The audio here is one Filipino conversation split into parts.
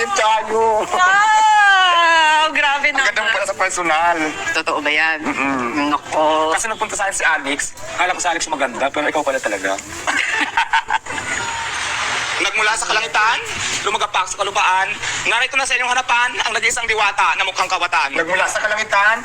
din tayo. Wow! Grabe Ang naman. ganda mo pala sa personal. Totoo ba yan? Nako. Kasi nagpunta sa akin si Alex, akala ko si Alex maganda, pero ikaw pala talaga. Nagmula sa kalangitan, lumagapak sa kalupaan, narito na sa inyong harapan ang nag-iisang diwata na mukhang kawatan. Nagmula sa kalangitan,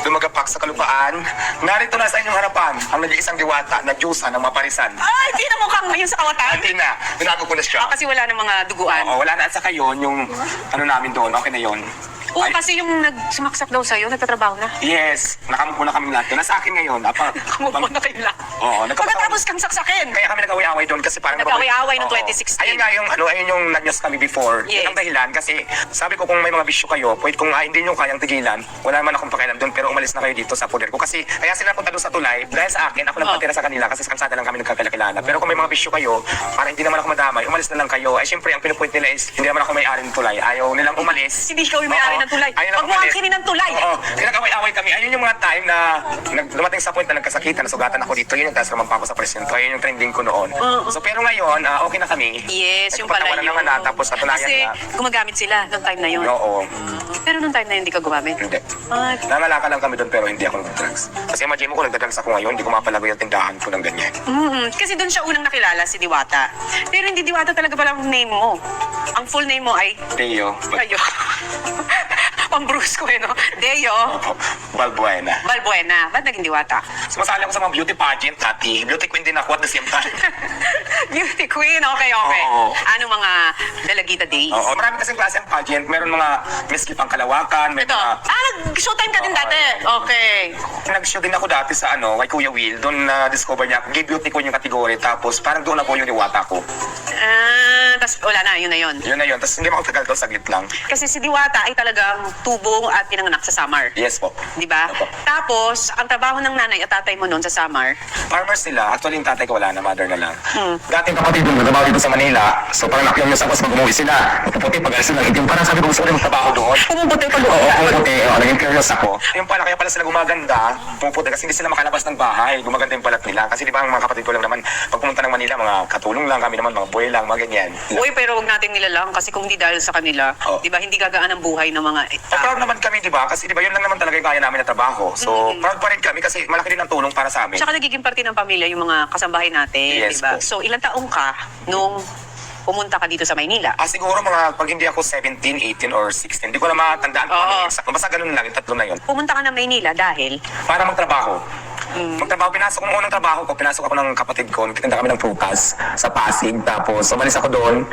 lumagapak sa kalupaan, narito na sa inyong harapan ang nag-iisang diwata na Diyosa ng maparisan. Ay, di na mukhang ngayon sa kawatan. Hindi na, binago ko na siya. Kasi wala ng mga duguan. Oo, wala na at saka yun, yung ano namin doon, okay na yun. Oo, Ay, kasi yung nagsumaksak daw sa'yo, nagtatrabaho na. yes, nakamupo na kami lahat doon. Nasa akin ngayon. Kumupo na kayo lang. Oo, Pagkatapos kang saksakin. Kaya kami nag-away-away doon kasi parang... Nag-away-away noong Oo. 2016. Ayun nga yung, ayun yung nag-news kami before. Yes. Yun ang dahilan kasi sabi ko kung may mga bisyo kayo, pwede kung hindi nyo kayang tigilan, wala naman akong pakialam doon pero umalis na kayo dito sa poder ko. Kasi kaya sila punta doon sa tulay, dahil sa akin, ako nagpatira sa kanila kasi sa kalsada lang kami nagkakilala. Pero kung may mga bisyo kayo, para hindi naman ako madamay, umalis na lang kayo. Ay syempre, ang pinupoint nila is, hindi naman ako may-ari ng tulay. Ayaw nilang umalis. Hindi ikaw yung may-ari ng tulay. Ayaw Huwag mo angkinin ng tulay. Oo, nag-away-away kami. Ayun yung mga time na dumating sa point na nagkasakitan, nasugatan ako dito. Yun yung taas naman pa ako sa presinto. Ayun yung trending ko noon. So pero ngayon, okay na kami. Yes, yung pala Nagpatawanan yun. naman na, tapos natunayan Kasi na. gumagamit sila noong time na yun. Oo. Pero noong time na yun, hindi ka gumamit. Hindi. Ay, Nangalaka lang kami doon pero hindi ako nag-drugs. Kasi imagine mo kung nag-drugs ako ngayon, hindi ko mapalago yung tindahan ko ng ganyan. Kasi doon siya unang nakilala, si Diwata. Pero hindi Diwata talaga pala ang name mo. Ang full name mo ay... Deo. Ayo. Pang-Bruce ko eh, no? Deo Balbuena. Balbuena. Ba't naging Diwata? Sumasali ako sa mga beauty pageant, Tati. Beauty queen din ako at the same time. Beauty queen, okay. Oo. Ano mga Dalagita days? Oo, marami kasing klase ang pageant. Meron mga Miss Kipang Kalawakan, may Ito. mga... Nag-showtime ka din dati. Okay. Nag-show din ako dati sa kay Kuya Will. Doon na-discover niya, gay beauty queen yung kategory. Tapos parang doon ako yung Diwata ko. Tapos wala na, yun na yun. Yun na yun. Tapos hindi makatagal doon, saglit lang. Kasi si Diwata ay talagang tubong at pinanganak sa Samar. Yes po. Di ba? Opo. Tapos, ang trabaho ng nanay at tatay mo noon sa Samar, Farmers sila. Actually, yung tatay ko wala na, mother na lang. Dating kapatid doon, nagtrabaho dito sa Manila. So parang nakiyong ako sa pag-umuwi sila. Puputi, pag-alis sila. Itim. Parang sabi ko gusto ko rin magtrabaho doon. pumuputi pa Oo, doon. pumuputi. Naging curious ako. Yung pala, kaya pala sila gumaganda. Pumuputi kasi hindi sila makalabas ng bahay. Gumaganda yung balat nila. Kasi di ba ang mga kapatid ko lang naman, pag pumunta ng Manila, mga katulong lang kami naman, mga boy lang, mga ganyan. Uy, pero huwag natin nilalang kasi kung hindi dahil sa kanila, Oh. di ba, hindi gagaan ang buhay ng mga Proud naman kami, di ba? Kasi di ba yun lang naman talaga yung kaya namin na trabaho. So, proud pa rin kami kasi malaki din ang tulong para sa amin. Tsaka nagiging parte ng pamilya yung mga kasambahay natin, Yes di ba? po. So, ilang taong ka nung pumunta ka dito sa Maynila? Siguro mga pag hindi ako 17, 18, or 16, hindi ko na matandaan kung ano Oo. yung exact. Basta ganun lang, yung tatlo na yun. Pumunta ka ng Maynila dahil Para magtrabaho. Magtrabaho, pinasok nung unang trabaho ko, pinasok ako ng kapatid ko, nagtitinda kami ng prutas sa Pasig, tapos umalis ako doon,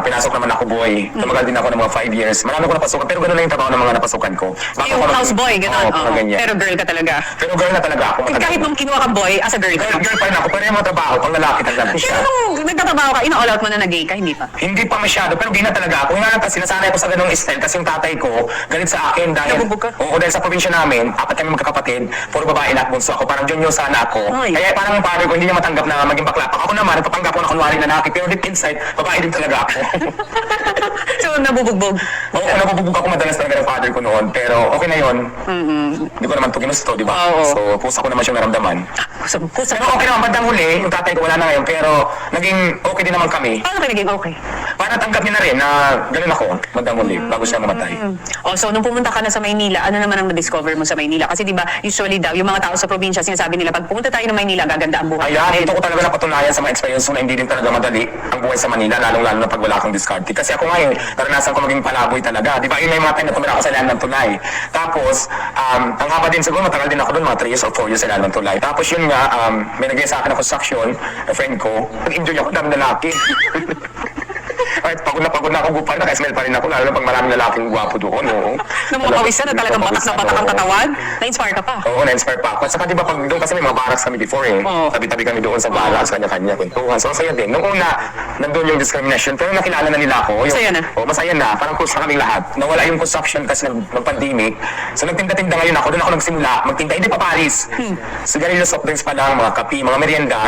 pinasok naman ako boy, tumagal din ako ng mga 5 years, marami ko napasukan, pero gano'n na yung trabaho ng mga napasukan ko. yung houseboy, gano'n. Oo, Oo. ganyan. Pero girl ka talaga. Pero girl na talaga ako, matagal. Kahit nung kinuha kang boy, as a girl ka. Girl pa rin ako, pero yung mga trabaho, pang lalaki talaga siya. Pero nung nagtatrabaho ka, ina-all out mo na na-gay ka, hindi pa? Hindi pa masyado, pero gina talaga ako. Yung nga lang kasi nasanay ako sa ganong style kasi yung tatay ko, galit sa akin dahil... Nabubog ka? Oo, dahil sa probinsya namin, 4 kami magkakapatid, puro babae lahat bunso ako, parang junior sana ako. Ay. Kaya parang yung father ko hindi niya matanggap na maging bakla. Ako naman, nagpapanggap ko na kunwari lalaki, pero deep inside, babae din talaga ako. So, nabubugbog. Oo, nabubog ako madalas talaga ng father ko noon, pero okay na yun. Hindi ko naman ito ginusto, di ba? Oo. So, pusa ko naman siyang naramdaman. Pusa. Pero okay naman, bandang huli, yung tatay ko wala na ngayon, pero naging okay din naman kami. Paano ka naging okay? Para tanggap niya na rin na ganun ako, bandang huli, bago siya mamatay. So, nung pumunta ka na sa Maynila, ano naman ang na-discover mo sa Maynila? Kasi di ba usually daw, yung mga tao sa probinsya, sinasabi nila, pag pumunta tayo ng Maynila, gaganda ang buhay. Kaya dito ko talaga napatunayan sa mga experience ko na hindi din talaga madali ang buhay sa Manila, lalong-lalo na pag wala kang discarded. Kasi ako ngayon, naranasan ko maging palaboy talaga. Di ba, yun na yung mga time na tumira ako sa Ilalim ng Tulay. Tapos, ang haba din siguro, matagal din ako doon, mga 3 years or 4 years sa Ilalim ng Tulay. Tapos yun nga, may nagaya sa akin na construction, na friend ko, nag-enjoy ako, dami lalaki. Kahit pagod na ako pa rin, naka-smell pa rin ako, lalo na pag maraming lalaking gwapo doon. Oo. Nung mga pawisan na talagang batak na batak ang katawan, na-inspire ka pa. Oo, na-inspire pa ako. At saka diba, pag doon kasi may mga barracks kami before eh. Oo. Tabi-tabi kami doon sa barracks, kanya-kanya, kwentuhan. So, masaya din. Nung una, nandun yung discrimination, pero nakilala na nila ako. Yung, Masaya na? Oo, masaya na. Parang close na kaming lahat. Nawala yung construction kasi ng-pandemic. So, nagtinda-tinda ngayon ako. Doon ako nagsimula. Magtinda, hindi pa Paris. Sigarilyo, soft drinks pa lang, mga kape, mga merienda.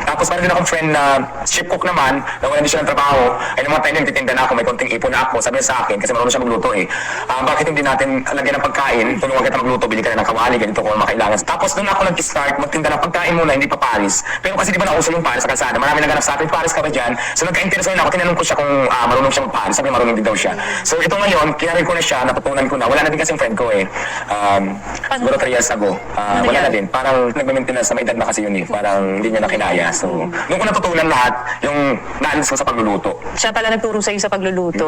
Tapos meron din akong friend na chef cook naman, na wala din siya ng trabaho. Ay naman tayo nagtitinda na ako, may konting ipon na ako. Sabi niya sa akin, kasi marunong siya magluto eh. Bakit hindi natin lagyan ng pagkain? Tulungan kita magluto, bili ka na ng kawali, ganito kung makailangan. Tapos doon ako nag-start, magtinda ng pagkain muna, hindi pa Paris. Pero kasi di ba nauso yung Paris sa kalsada? Marami naghanap sa akin, Paris ka ba dyan? So nagka-interest na ako, tinanong ko siya kung marunong siya mag-Paris. Sabi marunong din daw siya. So ito ngayon, kinarin ko na siya, natutunan ko na. Wala na din kasing friend ko eh. Siguro 3 years ago. Wala na din. Parang nagme-maintenance na may edad na kasi yun eh. Parang hindi niya na kinaya. So, doon ko natutunan lahat yung naalis ko sa pagluluto. Siya pala nagturo sa'yo sa pagluluto.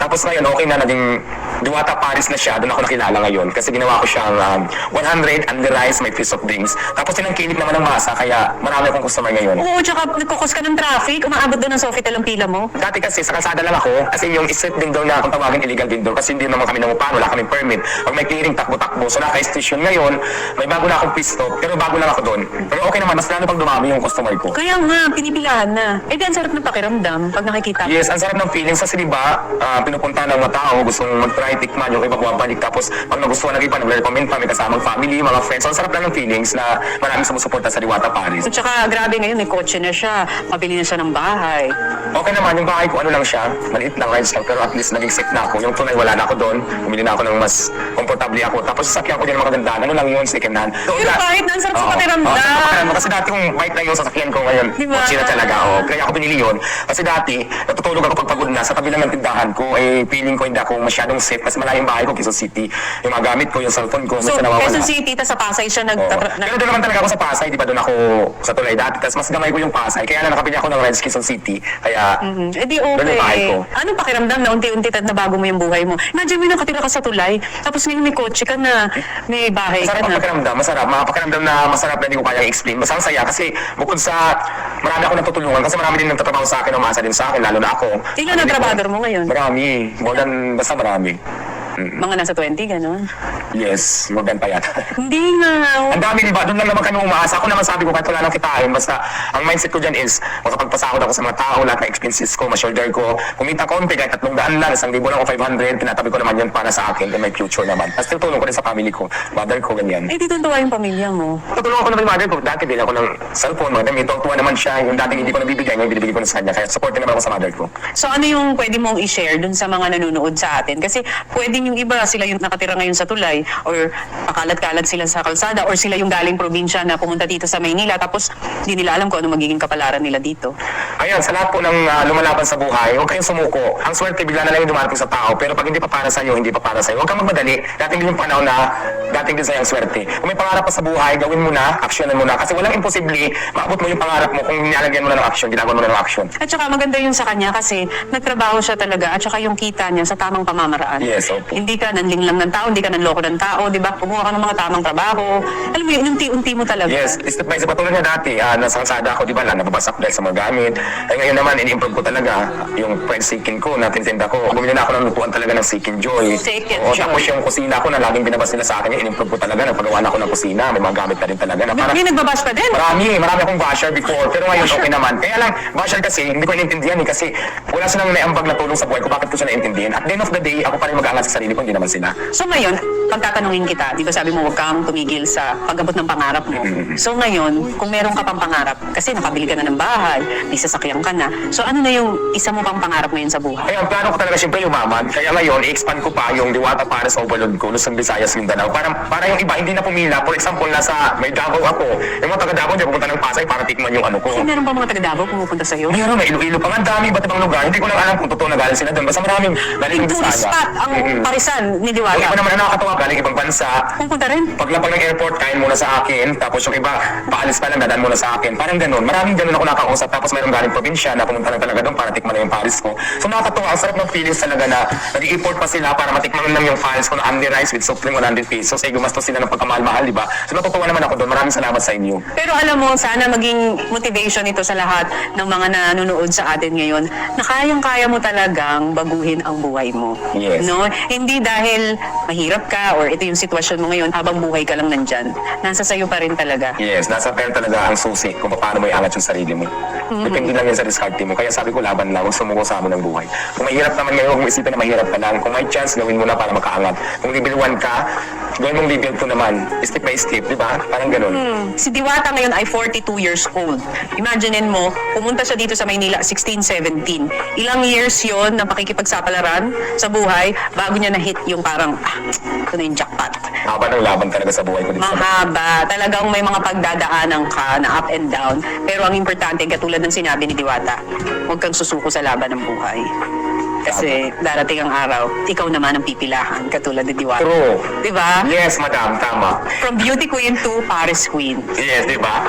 Tapos ngayon, okay na, naging Diwata Paris na siya. Doon ako nakilala ngayon. Kasi ginawa ko siyang 100 and the rice, may piece of drinks. Tapos tinangkilik naman ng masa, kaya marami akong customer ngayon. Oo, tsaka nagkukos ka ng traffic. Umaabot doon ng Sofitel ang pila mo. Dati kasi sa kalsada lang ako, kasi yung street din doon na kung tawagin illegal din doon, kasi hindi naman kami nangupahan, wala kaming permit. Pag may clearing, takbo-takbo. So naka-station ngayon, may bago na akong pit stop, pero bago lang ako doon. Pero okay naman, mas lalo pag dumami yung customer ko. Kaya nga, pinipilahan na. Eh di, ang sarap ng pakiramdam pag nakikita. Yes, ang sarap ng feelings kasi diba, pinupunta ng mga tao, gustong mag-try, tikman, yung iba bumabalik. Tapos pag nagustuhan ng iba, nag-recommend pa, may kasamang family, mga friends. So ang sarap lang ng feelings na maraming sumusuporta sa Diwata Paris. At saka grabe ngayon, may kotse na siya. Mabili na siya ng bahay. Okay naman, yung bahay ko ano lang siya, maliit lang, rides lang, pero at least naging safe na ako. Yung tunay wala na ako doon, bumili na ako ng mas komportable ako. Tapos sasakyan ko din ng magandaan, ano lang yun, second hand. Pero kahit na ang sarap sa Oo, pakiramdam. sarap sa pakiramdam. Kasi dati kung bike lang yung sasakyan ko ngayon, Diba? kotse na talaga ako. Kaya ako binili yun. Kasi dati, natutulog ako pag pagod na, sa tabi lang ng tindahan ko, eh feeling ko hindi ako masyadong safe kasi malayong bahay ko, Quezon City. Yung mga gamit ko, yung cellphone ko, So, minsan nawawala. Quezon City, tas sa Pasay siya Oo. Pero doon naman talaga ako sa Pasay, di ba doon ako sa tulay dati. Tapos mas gamay ko yung Pasay, kaya lang nakabili ako ng Reds Quezon City. Kaya, Eh di doon yung bahay okay. ko. Anong pakiramdam na unti-unti na bago mo yung buhay mo? Imagine mo nakatira ka sa tulay, tapos ngayon may kotse ka na, may bahay ka Masarap ang na. pakiramdam, masarap. Pakiramdam na masarap na hindi ko kayang explain. Basta ang saya kasi bukod sa marami ako natutulungan kasi marami din nagtatrabaho sa akin, umasa din sa akin, lalo na ako. Ilan ang trabador mo ngayon? Marami. More than, basta marami. Mga nasa 20, gano'n? Yes, more than pa yata. Hindi nga. Ang dami, di ba? Doon lang naman kami umaasa. Ako naman sabi ko, kahit wala nang kitain, basta ang mindset ko dyan is, makapagpasahod ako sa mga tao, lahat ng expenses ko, ma-shoulder ko. Kumita konti, kahit 300 lang, 1,000 lang o 500, tinatabi ko naman yan para sa akin, and my future naman. Tapos tutulong ko rin sa family ko, mother ko, ganyan. Eh di tuwa yung pamilya mo. Tutulungan ko naman yung mother ko. Dati din ako ng cellphone, mga damit. Tuwa naman siya. Yung dating hindi ko nabibigay, ngayon binibigay ko na sa kanya. Kaya support naman ako sa mother ko. So ano yung pwede mong i-share dun sa mga nanonood sa atin? Kasi pwedeng yung iba, sila yung nakatira ngayon sa tulay, or pakalat-kalat sila sa kalsada, or sila yung galing probinsya na pumunta dito sa Maynila, tapos hindi nila alam kung ano magiging kapalaran nila dito. Ayan, sa lahat po ng lumalaban sa buhay, huwag kayong sumuko. Ang swerte, bigla na lang yung dumarating sa tao. Pero pag hindi pa para sa'yo, hindi pa para sa'yo. Huwag kang magmadali. Dating din yung panahon na dating din sa'yo ang swerte. Kung may pangarap pa sa buhay, gawin mo na, aksyonan mo na. Kasi walang imposible, maabot mo yung pangarap mo kung nilalagyan mo na ng aksyon, ginagawa mo na ng aksyon. At saka maganda yun sa kanya kasi nagtrabaho siya talaga, at saka yung kita niya sa tamang pamamaraan. Yes, opo. Hindi ka nanling lang ng tao, hindi ka nanloko ng tao, di ba? Kumuha ka ng mga tamang trabaho. Alam mo yun, unti-unti mo talaga. Yes, step by step. Patulad niya dati, nasa kalsada ako, di ba, nababasak dahil sa mga gamit. Ay ngayon naman, ini-improve ko talaga yung friend seeking ko, natintinda ko. Bumili na ako ng lutuan talaga ng Seeking Joy. Seeking Oo, Joy. tapos yung kusina ko na laging binabas nila sa akin, in-improve ko talaga. Nagpagawa na ako ng kusina, may mga gamit na rin talaga. Na para, May nagbabash pa din. marami akong basher before, pero ngayon okay naman. Kaya lang, basher kasi, hindi ko inintindihan eh, kasi wala silang naiambag na tulong sa buhay ko, bakit ko siya naintindihan? At the end of the day, ako pa rin mag-aangat sa sarili ko, hindi naman sila. So ngayon, pagtatanungin kita, di ba sabi mo huwag kang tumigil sa pag-abot ng pangarap mo. So ngayon, kung meron ka pang pangarap, kasi nakabili ka na ng bahay, may sasakyan ka na, so ano na yung isa mo pang pangarap ngayon sa buhay? Kaya ang plano ko talaga siyempre yumaman. Kaya ngayon, i-expand ko pa yung Diwata Paris Overload ko, Luzon, Visayas, Mindanao. Para yung iba hindi na pumila. For example, nasa may Davao ako. Yung mga taga Davao, di pupunta ng Pasay para tikman yung ano ko. Kasi meron pa mga taga-Davao pumupunta sa'yo? Mayroon, may Iloilo pa nga, ang dami, iba't ibang lugar. Hindi ko lang alam kung totoo na galing sila doon. Basta maraming galing Yung tourist Bisaya. spot, ang parisan ni Yung iba Diwata. naman na nakakatawa, galing ibang bansa. Pupunta rin. Paglapag ng airport, kain muna sa akin. Tapos yung iba, paalis pa lang, dadaan muna sa akin. Parang ganun. Maraming ganun ako nakausap. Tapos mayroong galing probinsya na pumunta lang talaga doon para tikman na yung Paris ko. So nakakatawa, ang sarap ng feelings talaga na nag-i-import pa sila para matikman lang yung Paris ko na only rice with soft drink 100 pesos. Eh, gumastos sila ng pagkamahal-mahal, di ba? So natutuwa naman ako doon. Maraming salamat sa inyo. Pero alam mo, sana maging motivation ito sa lahat ng mga nanonood sa atin ngayon na kayang-kaya mo talagang baguhin ang buhay mo. Yes. No? Hindi dahil mahirap ka or ito yung sitwasyon mo ngayon habang buhay ka lang nandyan. Nasa sayo pa rin talaga. Yes, nasa pen talaga ang susi kung paano mo iangat yung sarili mo. Depende lang yan sa diskarte mo. Kaya sabi ko, laban lang, huwag sumuko sa amo ng buhay. Kung mahirap naman ngayon, huwag mo isipin na mahirap ka lang. Kung may chance, gawin mo na para makaangat. Kung level 1 ka, gawin mong bibuild ko naman. Step by step, di ba? Parang ganun. Si Diwata ngayon ay 42 years old. Imaginein mo, pumunta siya dito sa Maynila 16, 17. Ilang years yon na pakikipagsapalaran sa buhay bago niya na-hit yung parang, ito na yung jackpot. Haba ng laban talaga sa buhay ko dito. Mahaba. Talagang may mga pagdadaanan ka na up and down. Pero ang importante, katulad ng sinabi ni Diwata, huwag kang susuko sa laban ng buhay. Kasi darating ang araw, ikaw naman ang pipilahan, katulad ni Diwata. True. Diba? Yes, madam. Tama. From beauty queen to Paris queen. Yes, di ba?